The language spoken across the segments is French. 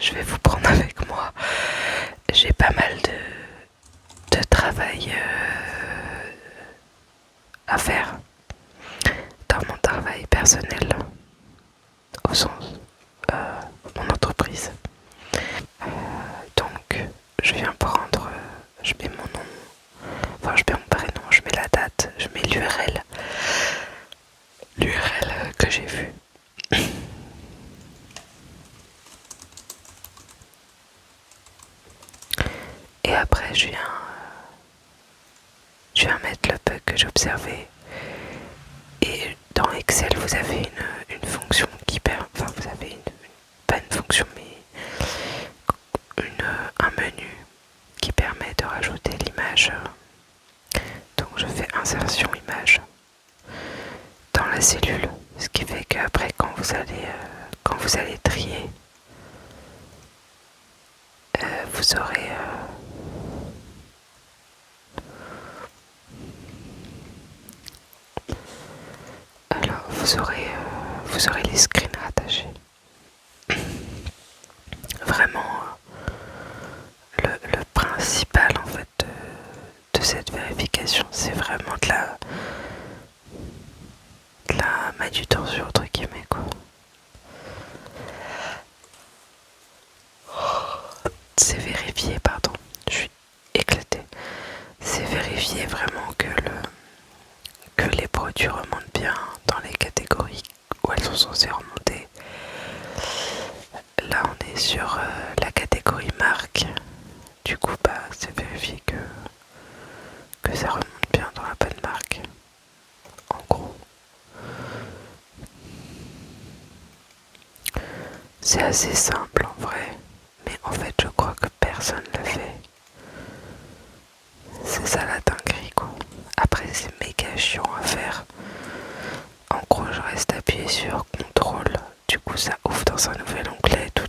je vais vous prendre avec moi. J'ai pas mal de travail à faire dans mon travail personnel, au sens mon entreprise. Donc je viens prendre, je mets mon nom, enfin je mets mon prénom, je mets la date, je mets l'URL que j'ai vu. Et après je viens mettre le bug que j'ai observé. Et dans Excel vous avez une fonction qui permet, enfin vous avez pas une fonction mais un menu qui permet de rajouter l'image. Donc je fais insertion image dans la cellule, ce qui fait qu'après quand vous allez trier, vous aurez vous aurez les screens rattachés. Vraiment le principal en fait de cette vérification, c'est vraiment de la manutention entre guillemets quoi. C'est vérifier, pardon, je suis éclatée. C'est vérifier vraiment que les produits remontent bien dans les catégories où elles sont censées remonter. Là on est sur la catégorie marque. Du coup c'est vérifier que ça remonte bien dans la bonne marque. En gros. C'est assez simple en vrai. Mais en fait je crois que personne le fait. C'est ça la dinguerie quoi. Après c'est méga chiant à faire. En gros je reste appuyé sur CTRL. Du coup ça ouvre dans un nouvel onglet tous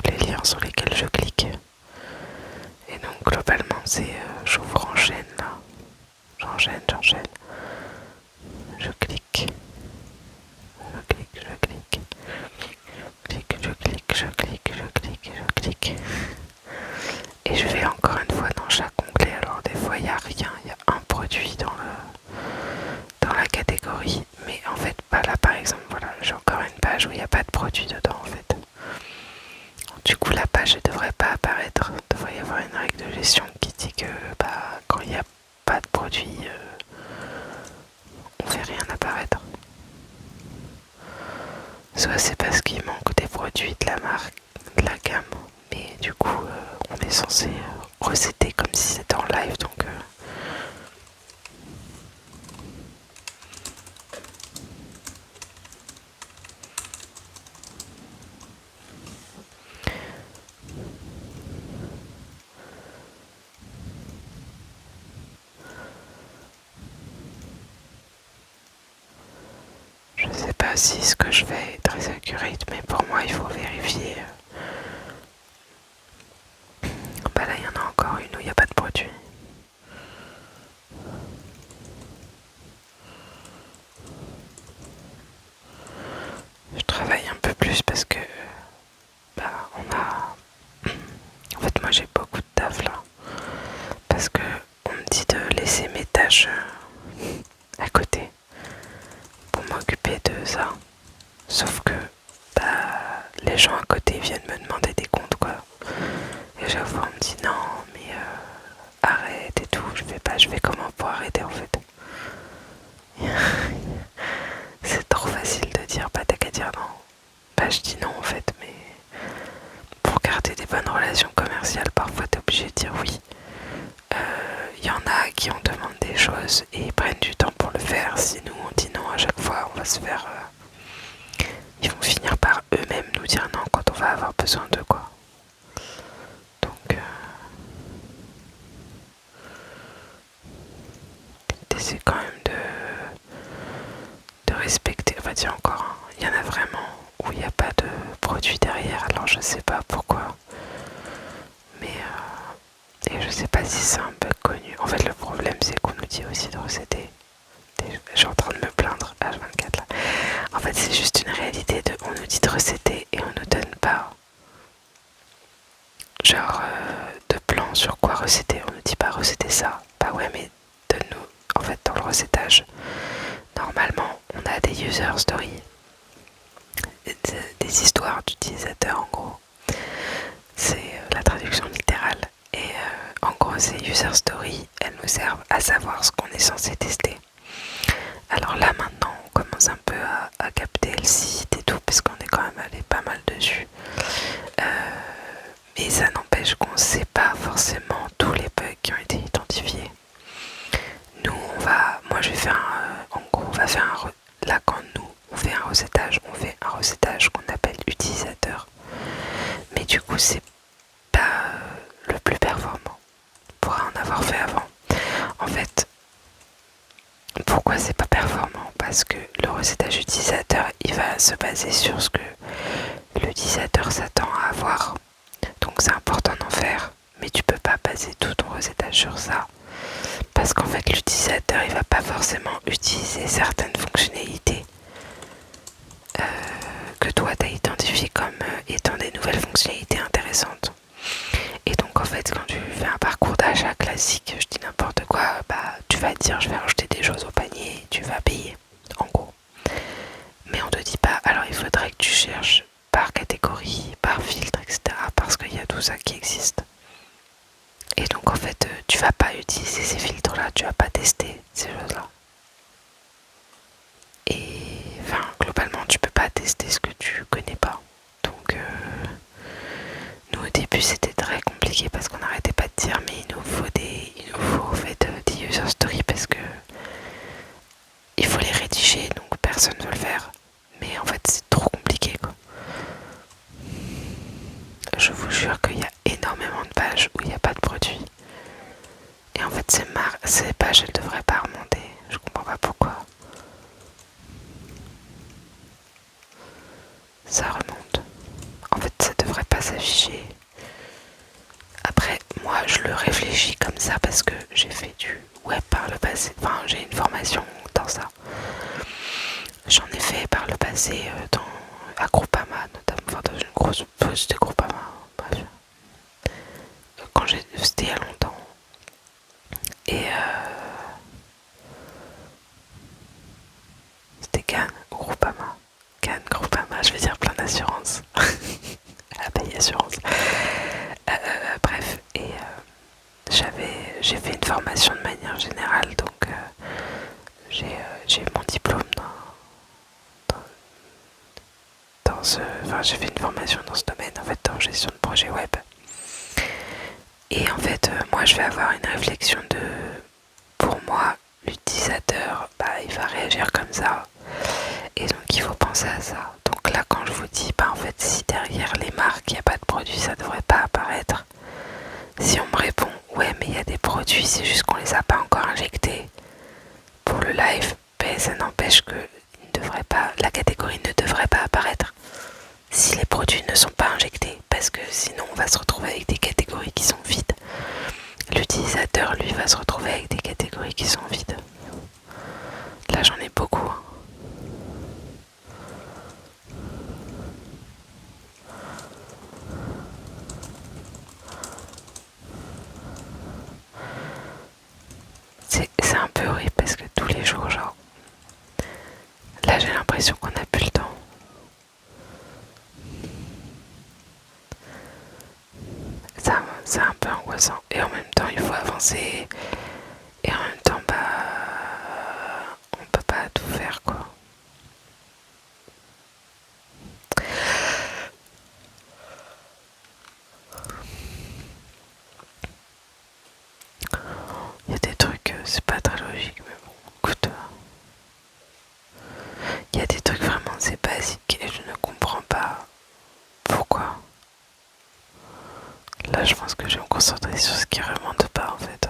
les liens sur lesquels je clique. Et donc globalement c'est j'ouvre enchaîne là. J'enchaîne. Je clique. Je clique. Et je vais encore une fois dans chaque onglet. Alors des fois il n'y a rien, il y a un produit dans la catégorie. Mais en fait pas là par exemple, voilà, j'ai encore une page où il n'y a pas de produit dedans en fait. Du coup la page ne devrait pas apparaître. Il devrait y avoir une règle de gestion qui dit que quand il n'y a pas de produit, on fait rien apparaître. Soit c'est parce qu'il manque des produits de la marque, de la gamme, mais du coup on est censé recéter comme si c'était en live, donc je sais pas si ce que je fais est très accurate, mais pour moi il faut vérifier. Là il y en a encore une où il n'y a pas de produit. Je travaille un peu plus parce que on a... En fait moi j'ai beaucoup de taf là. Parce que on me dit de laisser mes tâches à côté pour m'occuper de ça. Sauf que les gens à côté viennent me demander des comptes quoi. Et chaque fois on me dit non mais arrête et tout. Je fais comment pour arrêter en fait. C'est trop facile de dire t'as qu'à dire non. Je dis non en fait, mais pour garder des bonnes relations commerciales parfois t'es obligé de dire oui. Y en a qui on demande des choses et ils prennent du temps pour le faire. Si nous on dit non à chaque fois, on va se faire... ils vont finir par eux-mêmes nous dire non quand on va avoir besoin d'eux quoi. Donc t'essaies quand même de respecter. Enfin tiens encore, hein. Il y en a vraiment où il n'y a pas de produit derrière. Alors je sais pas pourquoi. Mais et je sais pas si c'est un bug connu. En fait le problème c'est qu'on nous dit aussi de recéder. Je suis en train de me plaindre H24 là. En fait c'est juste une normalement, on a des user stories, des histoires d'utilisateurs en gros. C'est la traduction littérale. Et en gros, ces user stories, elles nous servent à savoir ce qu'on est censé tester. Alors là, maintenant, on commence un peu à capter le site et tout, parce qu'on est quand même allé pas mal dessus. Mais ça n'empêche qu'on ne sait pas forcément tous les bugs qui ont été identifiés. Nous, moi je vais faire en gros, on va faire là quand nous on fait un recettage qu'on appelle utilisateur. Mais du coup, c'est pas le plus performant pour en avoir fait avant. En fait, pourquoi c'est pas performant? Parce que le recettage utilisateur, il va se baser sur ce que l'utilisateur s'attend à avoir. Donc c'est important d'en faire, mais tu peux pas baser tout ton recettage sur ça. Parce qu'en fait, l'utilisateur, il va pas forcément utiliser certaines fonctionnalités que toi t'as identifiées comme étant des nouvelles fonctionnalités intéressantes. Et donc en fait, quand tu fais un parcours d'achat classique, je dis n'importe quoi, tu vas te dire je vais rajouter des choses au panier et tu vas payer, en gros. Mais on te dit pas, alors il faudrait que tu cherches par catégorie, par filtre, etc. Parce qu'il y a tout ça qui existe. Et donc en fait, tu vas pas utiliser ces filtres-là, tu vas pas tester ces choses-là. Et enfin, globalement, tu peux pas tester ce que tu connais pas. Donc nous au début c'était très compliqué parce qu'on n'arrêtait pas de dire mais il nous faut en fait des user stories parce que il faut les rédiger, donc personne ne veut le faire. Mais en fait c'est trop compliqué quoi. Je vous jure qu'il y a énormément de pages où il n'y a pas de produit. Et en fait ces pages elles devraient pas remonter. Je comprends pas pourquoi. Ça remonte. En fait ça devrait pas s'afficher. Après moi je le réfléchis comme ça parce que j'ai fait du web par le passé. Enfin j'ai une formation dans ça. J'en ai fait par le passé à Groupama, notamment dans une grosse pause de Groupama. Bref. C'était il y a longtemps. Et c'était Cannes ou Groupama. Cannes, Groupama, je vais dire plein d'assurances. La paye assurance. Bref, et j'ai fait une formation de manière générale, donc j'ai eu mon diplôme j'ai fait une formation dans ce domaine, en fait, en gestion de projet web. Et en fait, moi, je vais avoir une réflexion pour moi, l'utilisateur, il va réagir comme ça. Et donc, il faut penser à ça. Donc là, quand je vous dis, en fait, si derrière les marques, il n'y a pas de produit, ça devrait pas apparaître. Si on me répond, ouais, mais il y a des produits, c'est juste qu'on les a pas encore injectés pour le live, ça n'empêche que la catégorie ne devrait pas apparaître si les produits ne sont pas injectés, parce que sinon on va se retrouver avec des catégories qui sont vides. L'utilisateur, lui, va se retrouver avec des catégories qui sont vides. Là, j'en ai beaucoup. C'est un peu horrible parce que tous les jours, genre, là j'ai l'impression qu'on n'a plus le temps. C'est un peu angoissant. Et en même temps, il faut avancer. Et en même temps, on peut pas tout faire, quoi. Il y a des trucs, c'est pas très logique, mais bon, écoute. Il y a des trucs vraiment, c'est basique et je ne comprends pas pourquoi. Là, je pense que je vais me concentrer sur ce qui remonte pas, en fait.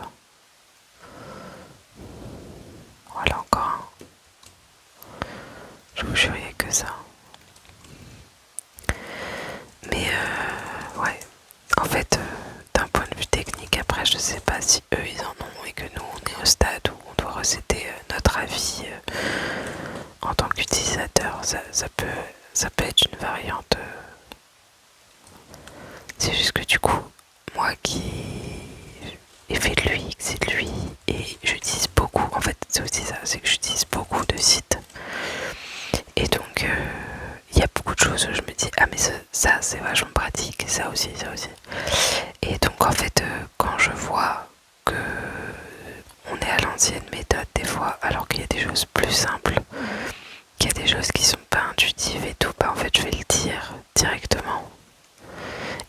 Voilà, encore un. Je vous jure, il n'y a que ça. Mais, ouais. En fait, d'un point de vue technique, après, je sais pas si eux, ils en ont et que nous, on est au stade où on doit recéter notre avis en tant qu'utilisateur. Ça peut être une variante. C'est juste que du coup, moi qui ai fait de l'UX et de l'UI et j'utilise beaucoup, en fait c'est aussi ça, c'est que j'utilise beaucoup de sites de choses où je me dis ah mais ça c'est vachement pratique, et ça aussi, ça aussi. Et donc en fait quand je vois que on est à l'ancienne méthode des fois, alors qu'il y a des choses plus simples, qu'il y a des choses qui sont pas intuitives et tout, bah en fait je vais le dire directement.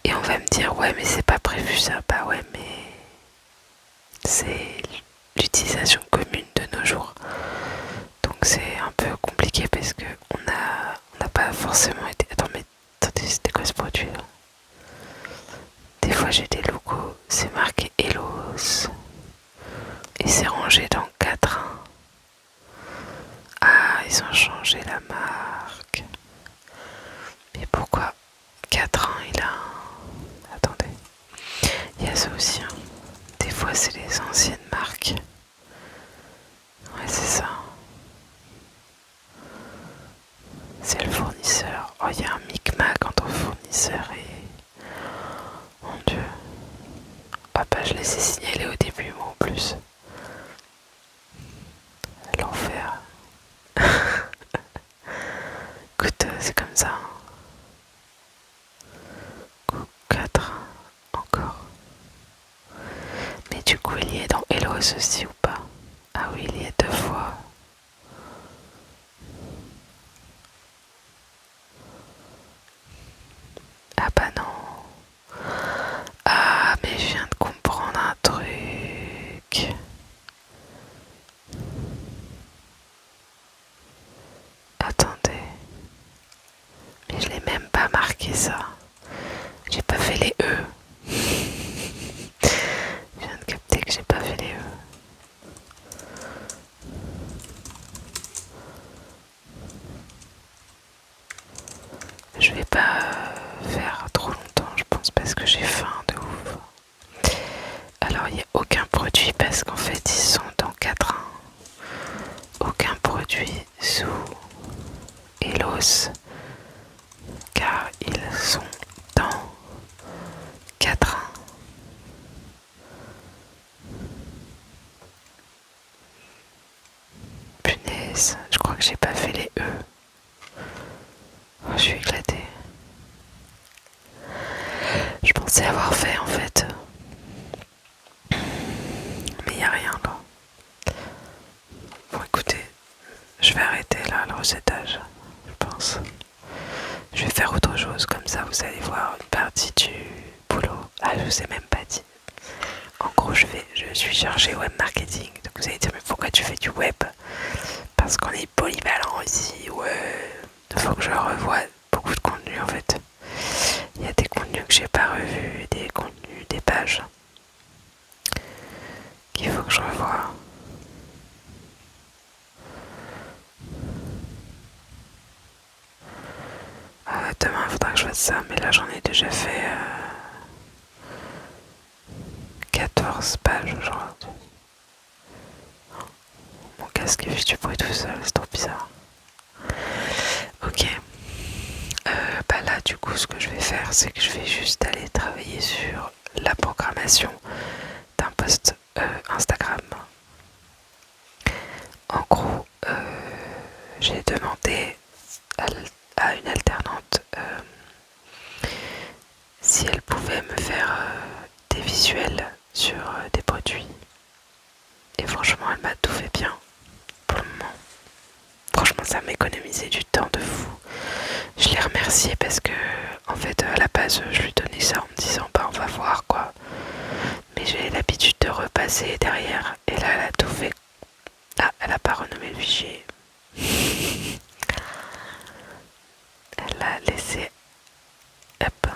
Et on va me dire ouais mais c'est pas prévu ça, bah ouais mais c'est l'utilisation commune de nos jours. Donc c'est un peu compliqué parce que on n'a pas forcément été... Attends mais attendez, c'était quoi ce produit là? Des fois j'ai des logos, c'est marqué Elos et c'est rangé dans 4. Ah, ils ont changé la marque. Mais pourquoi 4 ans il a... Attendez. Il y a ça aussi. Hein. Des fois c'est les anciennes marques. Ouais c'est ça. C'est le fournisseur. Oh il y a un micmac entre fournisseur et... Mon dieu. Ah bah je les ai signalés au début moi en plus. L'enfer. Écoute, c'est comme ça. 4 encore. Mais du coup, il y est dans Hellos aussi ou pas? Ah oui, il y est 2 fois. Ah bah non. Ah, mais je viens de comprendre un truc. Attendez. Mais je l'ai même pas marqué ça. J'ai pas fait les E. Je viens de capter que j'ai pas fait les E. Je vais pas faire trop longtemps, je pense, parce que j'ai faim de ouf. Alors, il n'y a aucun produit parce qu'en fait, ils sont dans 4 ans. Aucun produit sous Elos car ils sont dans 4 ans. Punaise, je crois que j'ai pas fait les E. Oh, je suis éclatée. Je pensais avoir fait en fait. Mais y a rien là. Bon écoutez, je vais arrêter là le recettage, je pense. Je vais faire autre chose comme ça, vous allez voir une partie du boulot. Ah, je vous ai même pas dit. En gros, je suis chargé web marketing. Donc vous allez dire, mais pourquoi tu fais du web? Parce qu'on est polyvalent ici. Ouais, il faut que je revoie beaucoup de contenu en fait. Il y a des contenus que j'ai pas revus, des contenus, des pages qu'il faut que je revoie. Demain, il faudra que je fasse ça, mais là j'en ai déjà fait 14 pages aujourd'hui. Mon casque fait du bruit tout seul, c'est trop bizarre. Ok. Bah là, du coup, ce que je vais faire, c'est que je vais juste aller travailler sur la programmation d'un post Instagram. En gros, j'ai demandé à une alternante si elle pouvait me faire des visuels sur des produits. Et franchement, elle m'a tout fait bien pour le moment. Franchement, ça m'a économisé du temps de fou. Je l'ai remercié parce que, en fait, à la base, je lui donnais ça en me disant, bah, on va voir quoi. Mais j'ai l'habitude de repasser derrière. Et là, elle a tout fait. Ah, elle a pas renommé le fichier. Elle l'a laissé. Hop.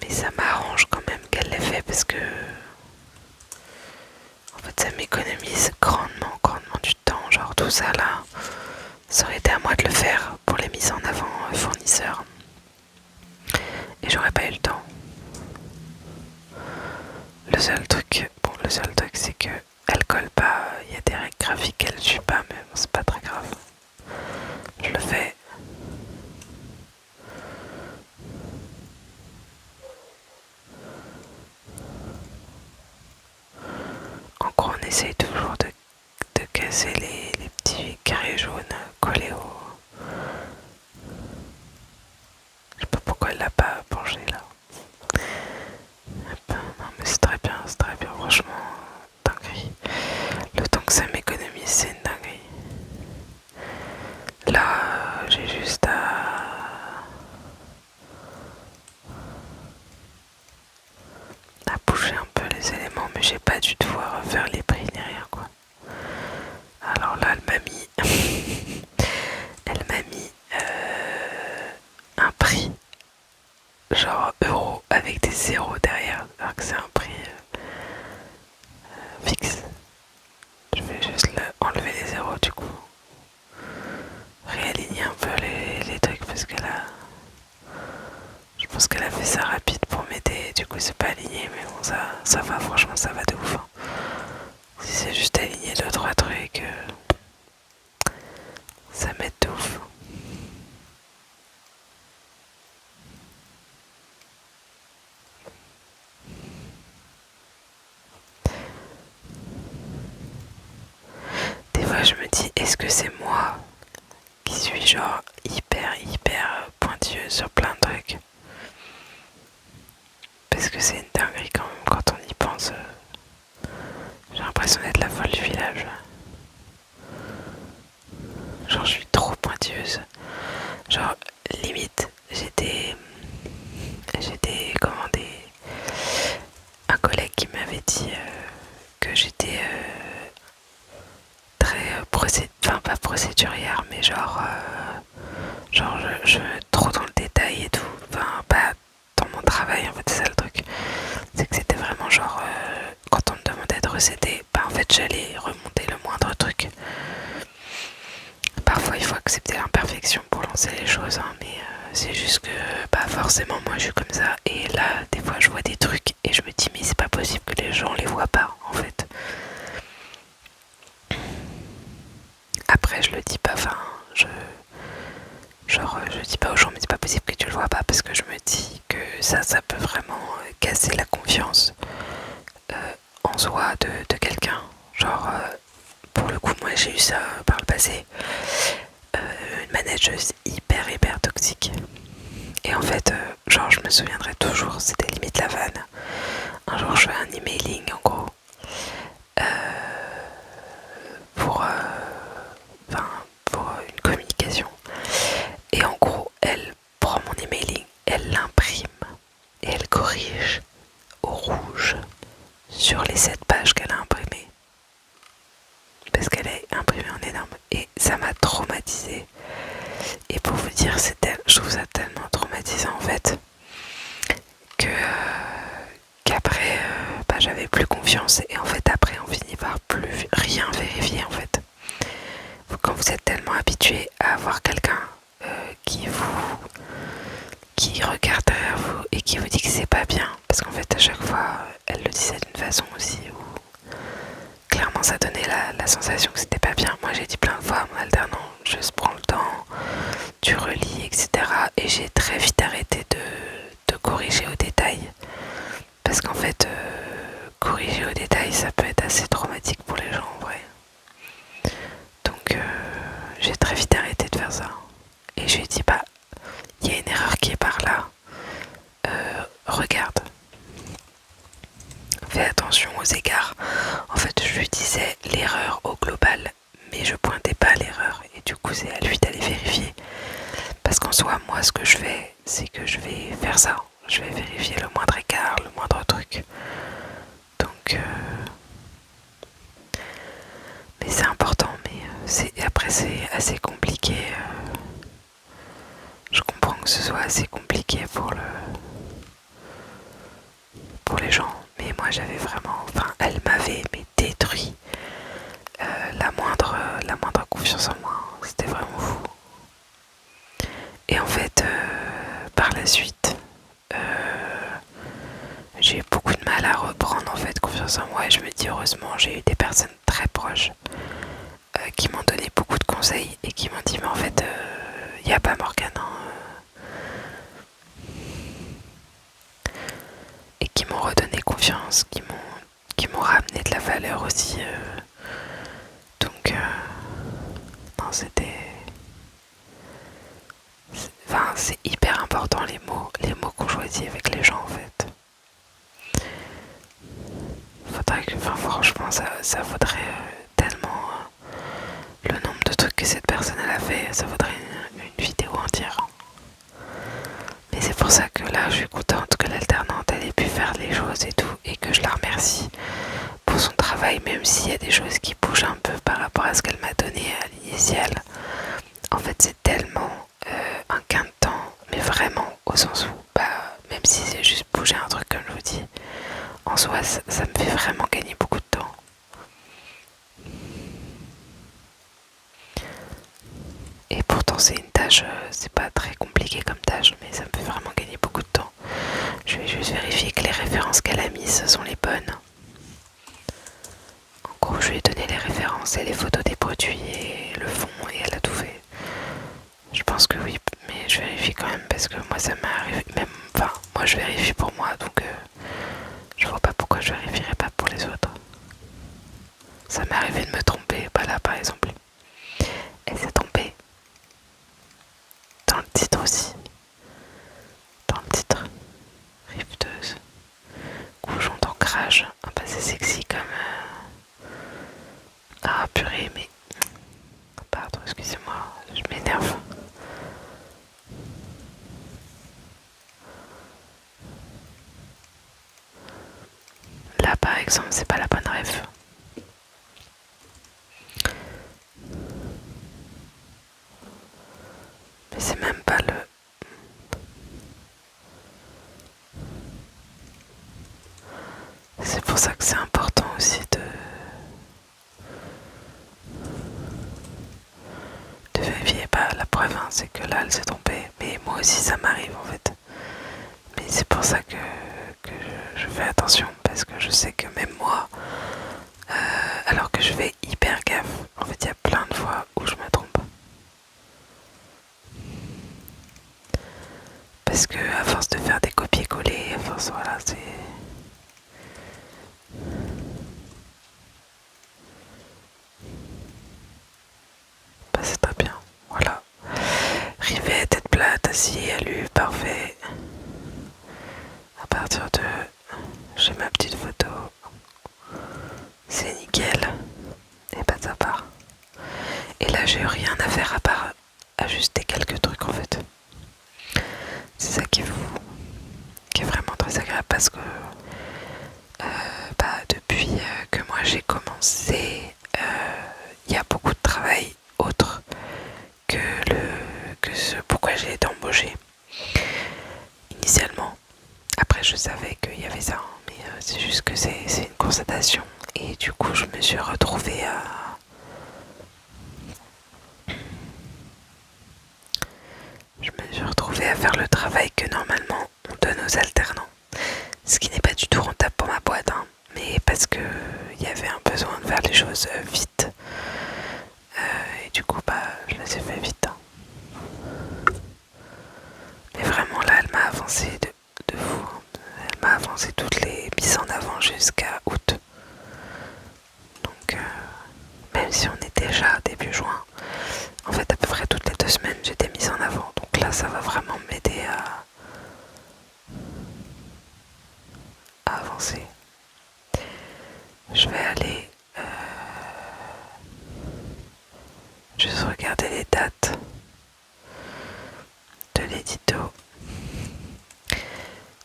Mais ça m'arrange quand même qu'elle l'ait fait parce que, en fait, ça m'économise grandement, grandement du temps. Genre tout ça là, ça aurait été à moi de le faire pour les mises en avant fournisseurs. Et j'aurais pas eu le temps. Le seul truc c'est que elle colle pas, il y a des règles graphiques qu'elle suit pas, mais bon, c'est pas très grave. Je le fais. En gros, on essaye toujours de casser les petits carrés jaunes collés parce je pense qu'elle a fait ça rapide pour m'aider, du coup c'est pas aligné, mais bon ça va, franchement ça va de ouf. Hein. Si c'est juste aligner 2-3 trucs, ça m'aide de ouf. Des fois je me dis, est-ce que c'est moi qui suis genre hyper pointilleuse sur plein de trucs? Parce que c'est une dinguerie quand même quand on y pense. J'ai l'impression d'être la folle du village. Genre je suis trop pointilleuse. Genre limite un collègue qui m'avait dit que j'étais très enfin pas procédurière, mais genre je trop dans le détail et tout. Enfin pas dans mon travail en fait, c'est ça le truc. C'est que c'était vraiment genre quand on me demandait de recéder, bah en fait j'allais remonter le moindre truc. Parfois il faut accepter l'imperfection pour lancer les choses, hein, mais c'est juste que bah forcément moi je suis comme ça. Et là des fois je vois des trucs et je me dis mais c'est pas possible que les gens les voient pas en fait. Après je le dis pas, enfin je dis pas aux gens mais c'est pas possible que tu le vois pas, parce que je me dis que ça peut vraiment casser la confiance en soi de quelqu'un. Genre pour le coup moi j'ai eu ça par le passé, une manageuse hyper toxique. Et en fait, genre je me souviendrai toujours, c'était limite la vanne. Un jour je fais un emailing en gros euh, pour, pour une communication. Et en gros, elle prend mon emailing, elle l'imprime et elle corrige au rouge sur les 7 pages qu'elle a imprimées. Parce qu'elle est imprimée en énorme. Et ça m'a traumatisée. Et pour vous dire, je trouve ça tellement traumatisant en fait que qu'après bah, j'avais plus confiance, et en fait après on finit par plus rien vérifier en fait. Quand vous êtes tellement habitué à avoir quelqu'un qui regarde derrière vous et qui vous dit que c'est pas bien, parce qu'en fait à chaque fois elle le disait d'une façon aussi où clairement ça donnait la sensation que c'était pas bien. Moi j'ai dit plein de fois à mon alternant, juste prends le temps, tu relis, etc. Et j'ai très vite arrêté de corriger au détail, parce qu'en fait corriger au détail ça peut être assez traumatique pour les gens en vrai. Donc j'ai très vite arrêté de faire ça. Et je lui ai dit bah il y a une erreur qui est par là, regarde, fais attention aux égards. En fait je lui disais l'erreur au global, mais je pointais pas l'erreur, et du coup c'est à lui d'aller vérifier. Parce qu'en soi moi ce que je fais c'est que je vais faire ça, je vais vérifier le moindre écart, le moindre truc. Donc mais c'est important, mais après c'est assez compliqué. Je comprends que ce soit assez compliqué pour les gens, mais moi j'avais vraiment, enfin elle m'avait détruit la moindre confiance en moi, c'était vraiment fou. Et en fait par la suite j'ai eu beaucoup de mal à reprendre en fait confiance en moi, et je me dis heureusement j'ai eu des personnes très proches qui m'ont donné beaucoup de conseils et qui m'ont dit mais en fait y a pas Morgane, hein, et qui m'ont redonné confiance, qui m'ont ramené de la valeur aussi. Donc non, enfin c'est hyper important les mots qu'on choisit avec les gens en fait. Faudrait que, enfin franchement ça vaudrait tellement le nombre de trucs que cette personne elle a fait, ça vaudrait une vidéo entière. Mais c'est pour ça que là je suis contente que l'alternante elle ait pu faire les choses et tout, et que je la remercie pour son travail, même s'il y a des choses qui bougent un peu par rapport à ce qu'elle m'a donné à l'initiale. En fait c'est tellement un gain de temps, mais vraiment au sens où bah, même si c'est juste bouger un truc comme je vous dis, en soi ça me fait vraiment gagner beaucoup de temps. Et pourtant c'est une tâche, c'est pas très compliqué comme tâche, mais ça me fait vraiment gagner beaucoup de temps. Je vais juste vérifier que les références qu'elle a mises sont les bonnes. En gros, je lui ai donné les références et les photos des produits et le fond et elle a tout fait. Je pense que oui, mais je vérifie quand même parce que moi ça m'arrive même. Enfin, moi je vérifie pour moi donc je vois pas pourquoi je vérifierais pas pour les autres. Ça m'est arrivé de me tromper, pas là par exemple. Elle s'est trompée. Dans le titre aussi. Dans le titre. Rifteuse. Couchon d'ancrage. Ah bah c'est sexy comme. Ah purée, mais. Pardon, excusez-moi, je m'énerve. Là par exemple, c'est pas la bonne rêve. Mais c'est même pas le. C'est pour ça que c'est important aussi de vérifier. Pas la preuve, hein, c'est que là elle s'est trompée. Mais moi aussi ça m'arrive en fait. Mais c'est pour ça que je fais attention parce que je sais que même moi, alors que je fais hyper gaffe, en fait il y a plein de fois où je me trompe. Parce que à force de faire des copier-coller, à force voilà c'est. Bah, c'est très bien. Voilà. Rivet, tête plate, assis, alu, parfait. À partir de. J'ai ma petite photo. C'est nickel. Et pas de sa part. Et là, j'ai rien à faire à part ajuster quelques trucs en fait. C'est ça qui est vraiment très agréable parce que depuis que moi j'ai commencé, il y a beaucoup de travail autre que ce pourquoi j'ai été embauchée initialement. Après, je savais qu'il y avait ça, hein, mais c'est juste que c'est une constatation. Et du coup, je me suis retrouvée à faire le travail que normalement on donne aux alternants. Ce qui n'est pas du tout rentable pour ma boîte, hein, mais parce que il y avait un besoin de faire les choses vite. Et du coup, je les ai fait vite, hein. Mais vraiment, là, elle m'a avancé de fou, hein. Elle m'a avancé toutes les mises en avant jusqu'à août. Donc, même si on est déjà début juin, en fait, à peu près toutes les 2 semaines, j'étais mise en avant. Donc là, ça va vraiment m'aider à avancer. Je vais aller juste regarder les dates de l'édito.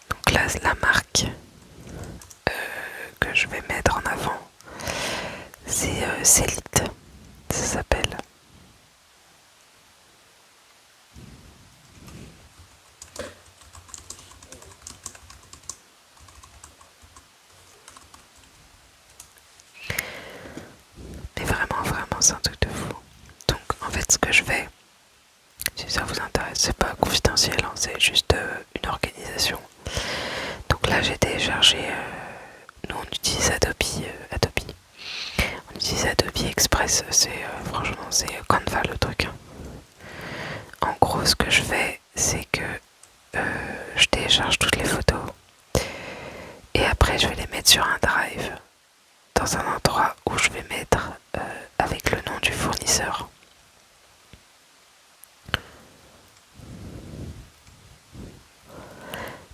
Donc là, la marque que je vais mettre en avant, c'est Célite, ça s'appelle. Mais vraiment, vraiment, c'est un truc de fou. Donc en fait, ce que je fais, si ça vous intéresse, c'est pas confidentiel, hein, c'est juste une organisation. Donc là, j'ai téléchargé, nous on utilise Adobe. On utilise Adobe Express, franchement, c'est Canva le truc, hein. En gros, ce que je fais, c'est que je télécharge toutes les photos et après je vais les mettre sur un drive dans un endroit où je vais mettre avec le nom du fournisseur.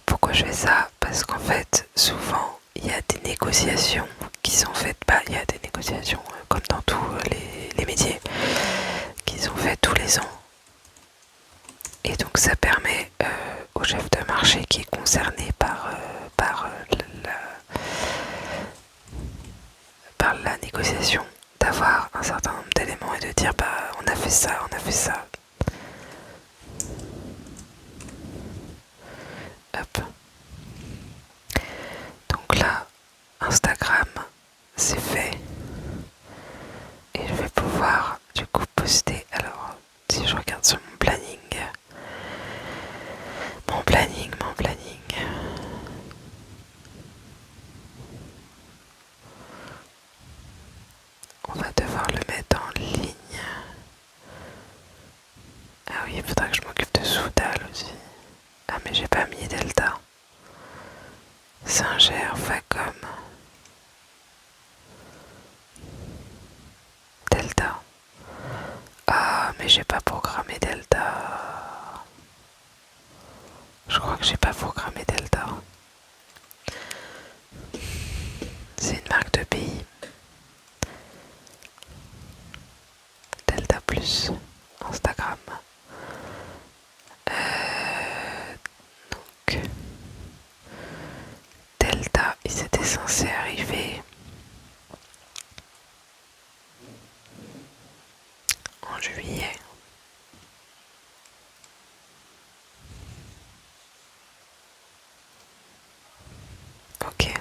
Pourquoi je fais ça? Parce qu'en fait, souvent, il y a des négociations qui sont faites, il y a des négociations comme dans tous les métiers, qui sont faites tous les ans. Et donc ça permet au chef de marché qui est concerné par la négociation d'avoir un certain nombre d'éléments et de dire on a fait ça, on a fait ça. Hop. Donc là, Instagram, c'est fait. Et je vais pouvoir du coup poster. Alors, si je regarde sur mon planning. Mon planning, mon planning. On va devoir le mettre en ligne. Ah oui, il faudra que je m'occupe de Soudal aussi. Ah mais j'ai pas mis Delta. Singer, Facom. Delta. Ah mais j'ai pas programmé Delta. Je crois que j'ai pas programmé Delta. C'est une marque de pays. Delta Plus. Instagram. Donc Delta, ils étaient censés arriver en juillet. Ok.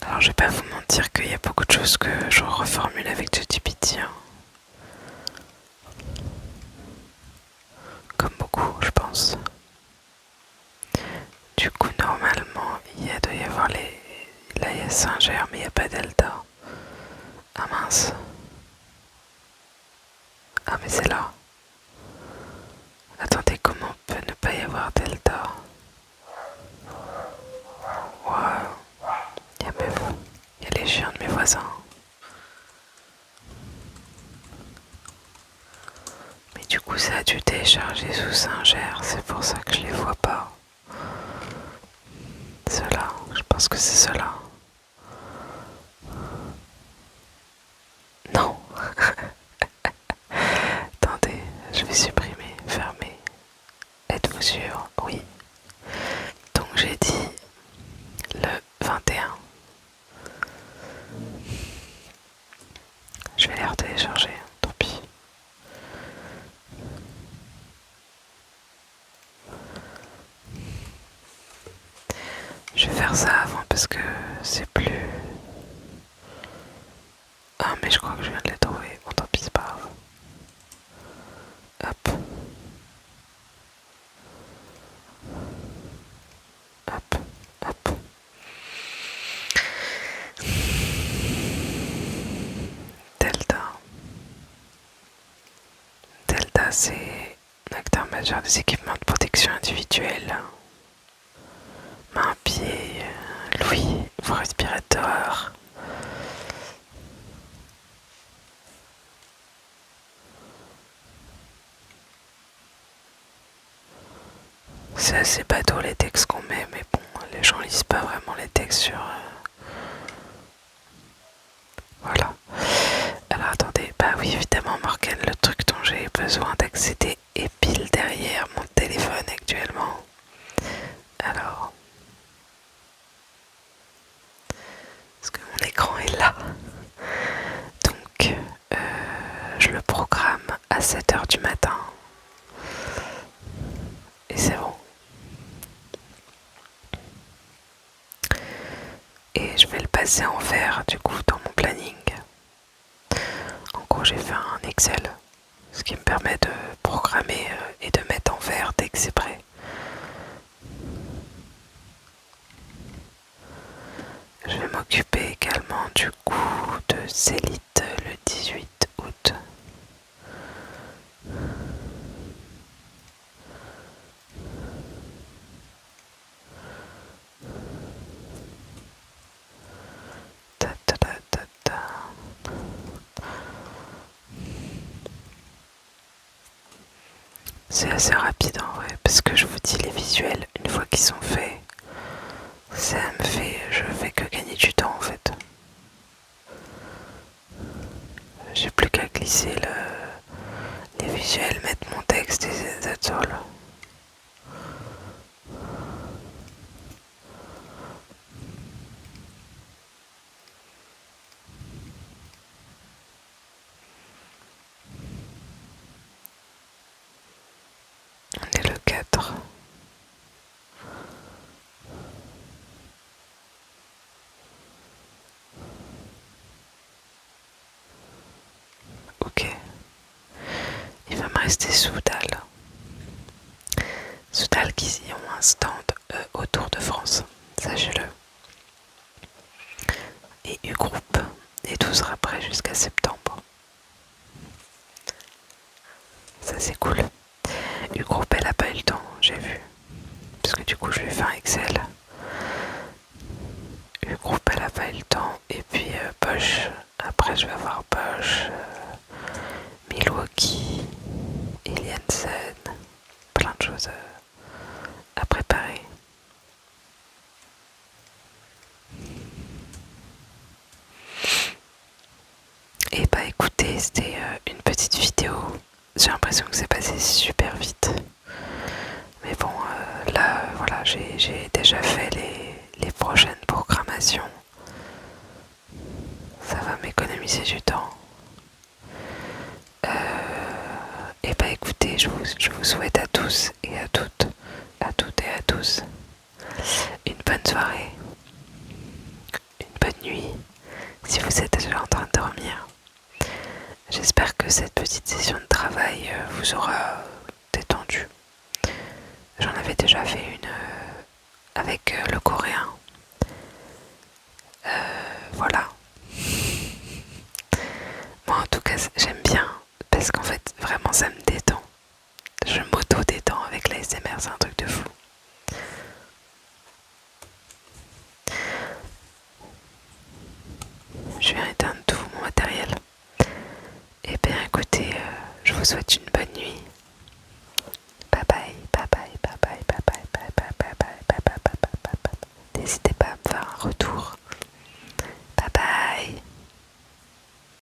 Alors je vais pas vous mentir qu'il y a beaucoup de choses que je reformule avec ChatGPT. Comme beaucoup, je pense. Du coup, normalement, doit y avoir les... Là, il y a Singer, mais il n'y a pas Delta. Ah mince. Ah mais c'est là. Attendez, comment peut ne pas y avoir Delta? Waouh. Il y a les chiens de mes voisins. Mais du coup, ça a dû télécharger sous Singer. C'est pour ça que je les vois pas. Ceux-là. Je pense que c'est ceux-là. Non. Attendez, je vais supprimer, fermer. Êtes-vous sûr? Oui. Donc j'ai dit le 21. Je vais les retélécharger, tant pis. Je vais faire ça avant parce que c'est plus... Ah mais je crois que je viens de les trouver. Bon tant pis, c'est pas grave. Hop. Hop. Hop. Delta. Delta, c'est un acteur majeur des équipements de protection individuelle. Main, pied, Louis, voie respiratoire. C'est assez bateau les textes qu'on met, mais bon, les gens lisent pas vraiment les textes sur... Voilà. Alors attendez, bah oui évidemment Morgane, le truc dont j'ai besoin d'accéder est pile derrière mon téléphone actuellement. Alors... Parce que mon écran est là. Donc, je le programme à 7h du matin. Et c'est bon. Et je vais le passer en vert du coup dans mon planning. En gros j'ai fait un Excel. Ce qui me permet de programmer et de mettre en vert dès que c'est prêt. Je vais m'occuper également du coup de Zélite le 18 août. Ta, ta, ta, ta, ta. C'est assez rapide en vrai, parce que je vous dis les visuels, une fois qu'ils sont faits, je fais que gagner du temps en fait. J'ai plus qu'à glisser les visuels, mettre mon texte et that's all. On est le 4. rester Soudal. Soudal qui ont un stand au Tour de France, sachez-le. Et U-Group, et tout sera prêt jusqu'à septembre. Ça c'est cool. U-Group elle a pas eu le temps, j'ai vu. Parce que du coup je lui ai fait un Excel. U-Group elle a pas eu le temps. Et puis Bosch, après je vais avoir Bosch, Milwaukee, Iliansen, plein de choses à préparer. Et bah écoutez, c'était une petite vidéo. J'ai l'impression que c'est passé super vite. Mais bon, là, voilà, j'ai déjà fait les prochaines programmations. Ça va m'économiser du temps. Et bah écoutez, je vous souhaite à tous et à toutes, et à tous, une bonne soirée, une bonne nuit, si vous êtes déjà en train de dormir. J'espère que cette petite session de travail vous aura détendu. J'en avais déjà fait une avec le coréen. Voilà. Moi en tout cas j'aime bien parce qu'en fait vraiment ça me détend. Je m'auto-détends avec la l'ASMR, c'est un truc de fou. Je viens éteindre tout mon matériel. Et bien écoutez, je vous souhaite une